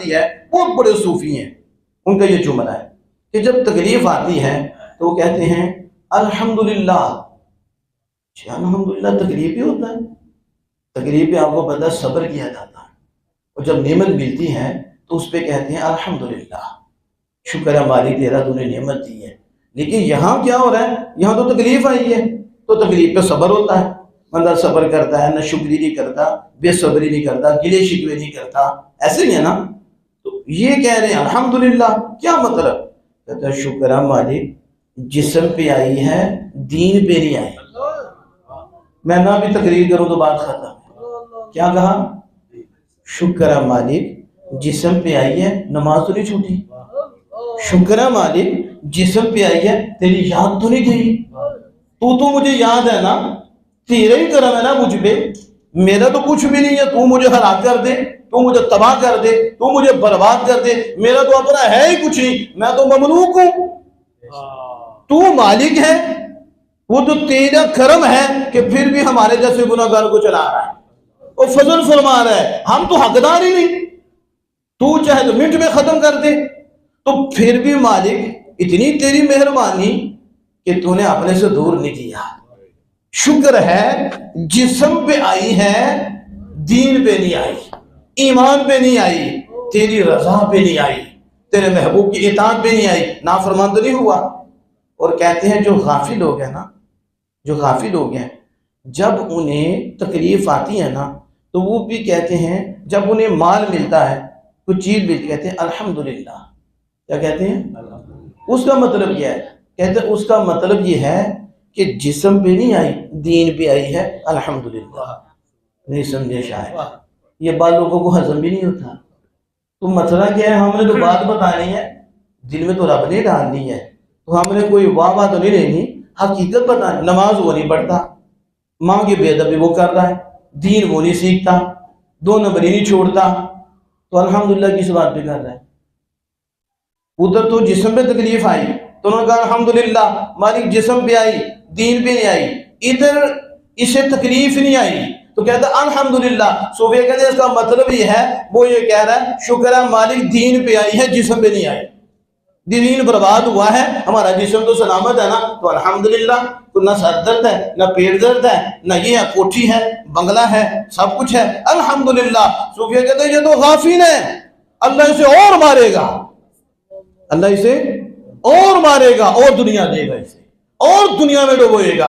آتی ہے، بہت بڑے صوفی ہیں، ان کا یہ جملہ ہے کہ جب تکلیف آتی ہے تو وہ کہتے ہیں الحمدللہ۔ الحمدللہ تکلیف ہی ہوتا ہے؟ تکلیف پہ آپ کو پتہ صبر کیا جاتا ہے، اور جب نعمت ملتی ہے تو اس پہ کہتے ہیں الحمدللہ، شکر ہے مالک تیرا، تو نے نعمت دی ہے۔ لیکن یہاں کیا ہو رہا ہے؟ یہاں تو تکلیف آئی ہے تو تکلیف پہ صبر ہوتا ہے، بندہ صبر کرتا ہے، نہ شکری نہیں کرتا، بے صبری نہیں کرتا، گلے شکوے نہیں کرتا، ایسے ہی ہے نا؟ تو یہ کہہ رہے ہیں الحمدللہ، کیا مطلب؟ کہتا ہے شکر ہے مالک، جسم پہ آئی ہے، دین پہ نہیں آئی۔ میں نہ بھی تقریر کروں تو بات ختم۔ کیا کہا؟ شکر ہے مالک، جسم پہ آئی ہے، نماز تو نہیں چھوٹی۔ شکر ہے مالک، جسم پہ آئی ہے، تیری یاد تو نہیں گئی۔ تو مجھے یاد ہے نا، تیرا ہی کرم ہے نا مجھ پہ، میرا تو کچھ بھی نہیں ہے، تو مجھے ہلاک کر دے، تو مجھے تباہ کر دے، تو مجھے برباد کر دے، میرا تو اپنا ہے ہی کچھ نہیں، میں تو مملوک ہوں۔ تو مالک ہے، وہ تو تیرا کرم ہے کہ پھر بھی ہمارے جیسے گناہگار کو چلا رہا ہے، وہ فضل فرما رہا ہے، ہم تو حقدار ہی نہیں۔ تو چاہے تو منٹ میں ختم کر دے، تو پھر بھی مالک اتنی تیری مہربانی کہ تو نے اپنے سے دور نہیں کیا۔ شکر ہے جسم پہ آئی ہے، دین پہ نہیں آئی، ایمان پہ نہیں آئی، تیری رضا پہ نہیں آئی، تیرے محبوب کی اطاعت پہ نہیں آئی، نافرمان تو نہیں ہوا۔ اور کہتے ہیں جو غافل لوگ ہیں نا، جو غافل لوگ ہیں، جب انہیں تکلیف آتی ہے نا تو وہ بھی کہتے ہیں، جب انہیں مال ملتا ہے، کچھ چیز ملتی، کہتے ہیں الحمدللہ۔ کیا کہتے ہیں؟ اس کا مطلب کیا ہے؟ کہتے ہیں اس کا مطلب یہ ہے کہ جسم پہ نہیں آئی، دین پہ آئی ہے، الحمدللہ۔ نہیں سمجھے شاید؟ یہ بات لوگوں کو ہضم بھی نہیں ہوتا۔ تو مسئلہ کیا ہے؟ ہم نے تو بات بتانی ہے، دل میں تو رب نے ڈالنی ہے، تو ہم نے کوئی واہ واہ تو نہیں لینی، حقیقت بتانی۔ نماز وہ نہیں پڑھتا، ماں کی بے ادبی وہ کر رہا ہے، دین وہ نہیں سیکھتا، 2 نمبری نہیں چھوڑتا، تو الحمدللہ کس بات پہ کر رہا ہے؟ ادھر تو جسم پہ تکلیف آئی تو انہوں نے کہا الحمدللہ مالک، جسم پہ آئی، دین پہ نہیں آئی۔ ادھر اسے تکلیف نہیں آئی تو کہتا ہے الحمدللہ۔ صوفیہ کہتے ہیں اس کا مطلب یہ ہے، وہ یہ کہہ رہا ہے شکر ہے مالک، دین پہ آئی ہے، جسم پہ نہیں آئی۔ دین برباد ہوا ہے، ہمارا جسم تو سلامت ہے نا، تو الحمدللہ۔ تو نہ سر درد ہے، نہ پیٹ درد ہے، نہ یہ ہے، کوٹھی ہے، بنگلہ ہے، سب کچھ ہے، الحمدللہ۔ صوفیہ کہتے ہیں یہ تو غافل ہے، اللہ اسے اور مارے گا، اللہ اسے اور مارے گا، اور دنیا دے گا اسے، اور دنیا میں ڈبوئے گا۔